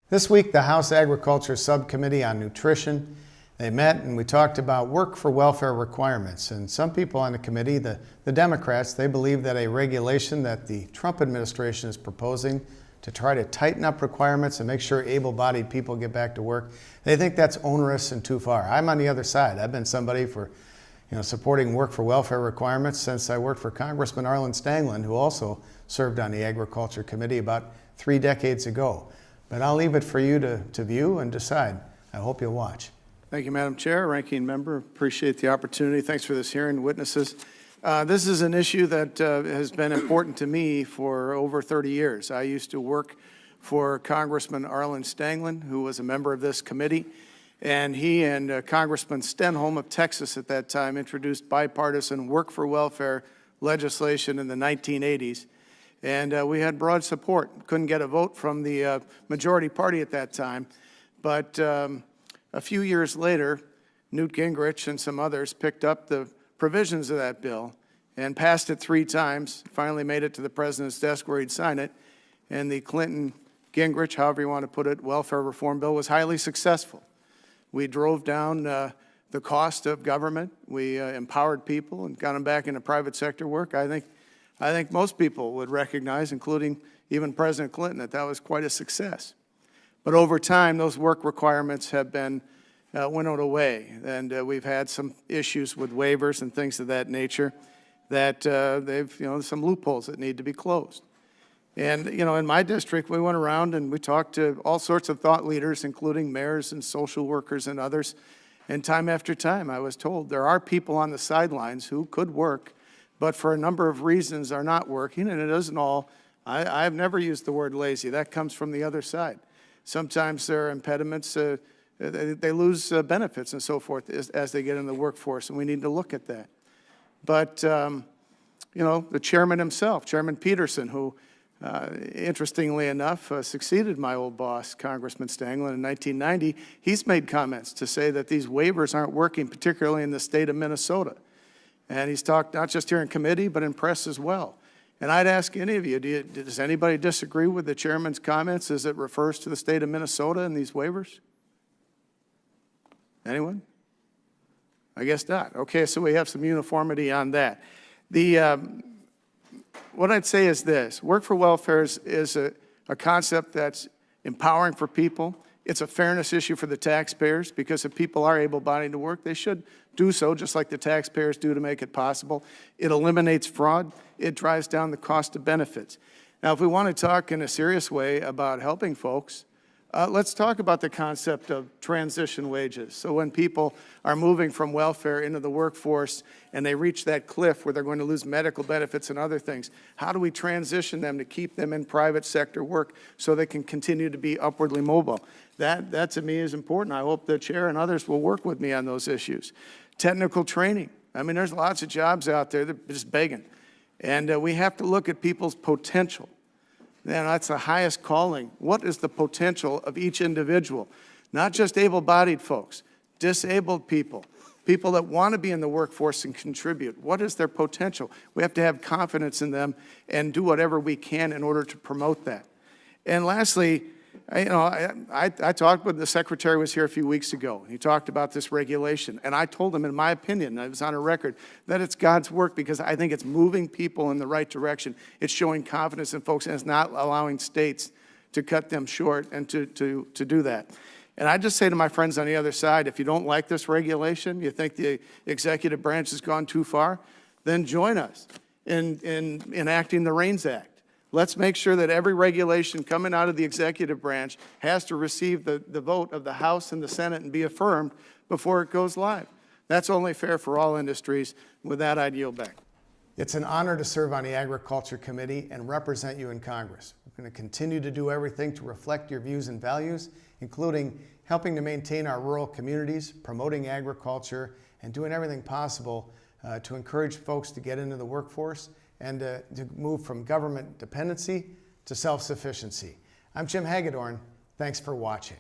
This week, the House Agriculture Subcommittee on Nutrition, they met and we talked about work for welfare requirements. And some people on the committee, the Democrats, they believe that a regulation that the Trump administration is proposing to try to tighten up requirements and make sure able-bodied people get back to work, they think that's onerous and too far. I'm on the other side. I've been somebody for supporting work for welfare requirements since I worked for Congressman Arlen Stanglin, who also served on the Agriculture Committee about 3 decades ago. But I'll leave it for you to view and decide. I hope you'll watch. Thank you, Madam Chair, Ranking Member. Appreciate the opportunity. Thanks for this hearing, witnesses. This is an issue that has been important to me for over 30 years. I used to work for Congressman Arlen Stanglin, who was a member of this committee, and he and Congressman Stenholm of Texas at that time introduced bipartisan work for welfare legislation in the 1980s. And we had broad support. Couldn't get a vote from the majority party at that time. But a few years later, Newt Gingrich and some others picked up the provisions of that bill and passed it 3 times, finally made it to the president's desk where he'd sign it. And the Clinton-Gingrich, however you want to put it, welfare reform bill was highly successful. We drove down the cost of government. We empowered people and got them back into private sector work. I think most people would recognize, including even President Clinton, that that was quite a success. But over time, those work requirements have been winnowed away, and we've had some issues with waivers and things of that nature that they've, some loopholes that need to be closed. And, in my district, we went around and we talked to all sorts of thought leaders, including mayors and social workers and others, and time after time, I was told there are people on the sidelines who could work, but for a number of reasons are not working, and it isn't all, I've never used the word lazy. That comes from the other side. Sometimes there are impediments, they lose benefits and so forth as they get in the workforce, and we need to look at that. But, the chairman himself, Chairman Peterson, who, interestingly enough, succeeded my old boss, Congressman Stanglin, in 1990, he's made comments to say that these waivers aren't working, particularly in the state of Minnesota. And he's talked not just here in committee, but in press as well. And I'd ask any of you, does anybody disagree with the chairman's comments as it refers to the state of Minnesota and these waivers? Anyone? I guess not. Okay, so we have some uniformity on that. What I'd say is this: work for welfare is a concept that's empowering for people. It's a fairness issue for the taxpayers, because if people are able-bodied to work, they should do so just like the taxpayers do to make it possible. It eliminates fraud. It drives down the cost of benefits. Now, if we want to talk in a serious way about helping folks, let's talk about the concept of transition wages. So when people are moving from welfare into the workforce and they reach that cliff where they're going to lose medical benefits and other things, how do we transition them to keep them in private sector work so they can continue to be upwardly mobile? That to me is important. I hope the chair and others will work with me on those issues. Technical training. I mean, there's lots of jobs out there that are just begging. And we have to look at people's potential. Man, that's the highest calling. What is the potential of each individual? Not just able-bodied folks, disabled people, people that want to be in the workforce and contribute. What is their potential? We have to have confidence in them and do whatever we can in order to promote that. And lastly, I talked with the secretary, was here a few weeks ago. He talked about this regulation, and I told him, in my opinion, I was on a record, that it's God's work, because I think it's moving people in the right direction. It's showing confidence in folks, and it's not allowing states to cut them short and to do that. And I just say to my friends on the other side, if you don't like this regulation, you think the executive branch has gone too far, then join us in enacting the REINS Act. Let's make sure that every regulation coming out of the executive branch has to receive the vote of the House and the Senate and be affirmed before it goes live. That's only fair for all industries. With that, I'd yield back. It's an honor to serve on the Agriculture Committee and represent you in Congress. We're going to continue to do everything to reflect your views and values, including helping to maintain our rural communities, promoting agriculture, and doing everything possible to encourage folks to get into the workforce and to move from government dependency to self-sufficiency. I'm Jim Hagedorn. Thanks for watching.